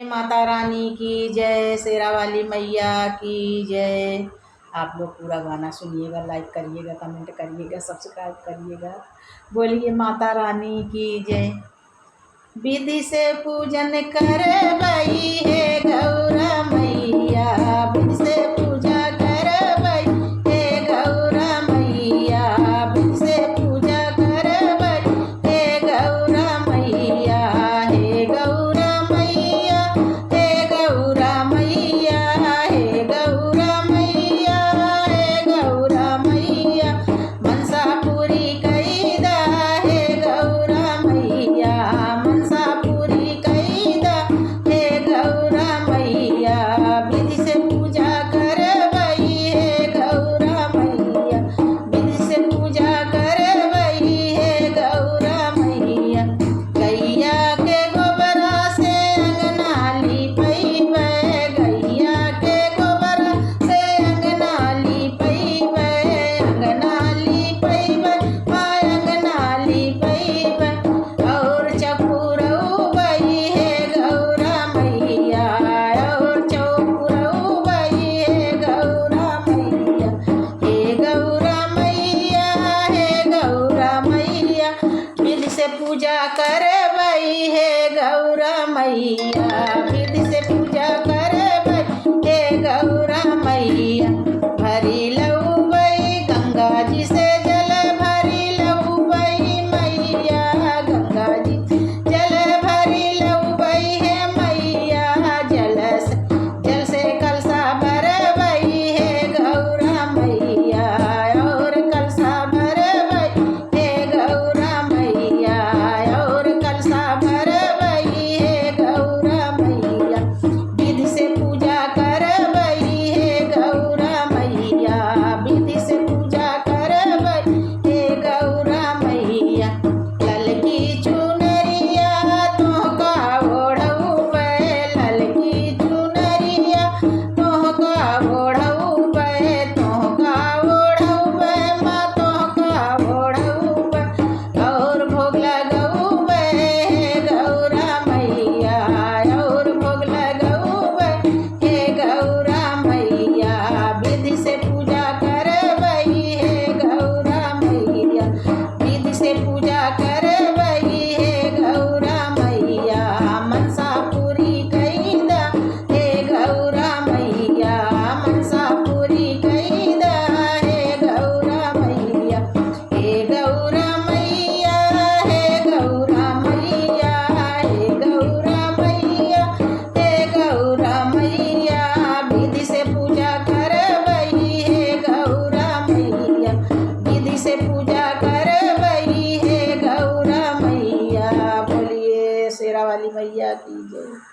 माता रानी की जय, शेरा वाली मैया की जय। आप लोग पूरा गाना सुनिएगा, लाइक करिएगा, कमेंट करिएगा, सब्सक्राइब करिएगा। बोलिए माता रानी की जय। विधि से पूजन करबई हे गौरा मैया, विधि से पूजा करबई हे गौरा मैया, विधि से पूजा करबई हे गौरा मैया, हे गौरा मैया, हे गौरा मैया, हे गौरा मैया, हे गौरा मैया, मनसा पूरी कैदा हे गौरा मैया, मनसा पूरी कैदा हे गौरा मैया, विधि से पूजा करबई हे गौरा मैया, विधि से पूजा करबई हे गौरा मैया। गैया के गोबरा से अंगना लीपैबै, गैया के गोबरा से अंगना लीपैबै, अंगना लीपैबै, अंगना लीपैबै, और चपुरौबै हे गौरा मैया, और चपुरौबै हे गौरा मैया, हे गौरा मैया, हे गौरा मैया, विधि से पूजा करबई हे गौरा मैया, विधि से पूजा करबई हे गौरा मैया। भरी लऊबै गंगा जी से जल, भरी लऊबै मैया, गंगा जी जल भरी लऊबै हे मैया, जल से कलशा भरबै हे गौरा मैया, और कलशा भरबै हे गौरा मैया, और कलशा भरबै हे गौरा मैया। विधि से पूजा करबई हे गौरा मैया, विधि से पूजा करबई हे गौरा मैया। ललकी चुनरिया तोहका ओढ़ौबै, ललकी चुनरिया तोहका ओढ़ौबै, तोहका ओढ़ौबै माँ, तोहका ओढ़ौबै, और भोग लगौबै हे गौरा मैया, और भोग लगौबै हे गौरा मैया। विधि से पूजा करबई हे गौरा मैया, विधि से पूजा करबई हे गौरा मैया, मनसा पूरी कैदा हे गौरा मैया, मनसा पूरी कैदा हे गौरा मैया, हे गौरा मैया, हे गौरा मैया, हे गौरा मैया, हे गौरा मैया, विधि से पूजा करबई हे गौरा मैया, विधि से पूजा करबई हे गौरा मैया। बोलिए शेरा वाली मैया की जय।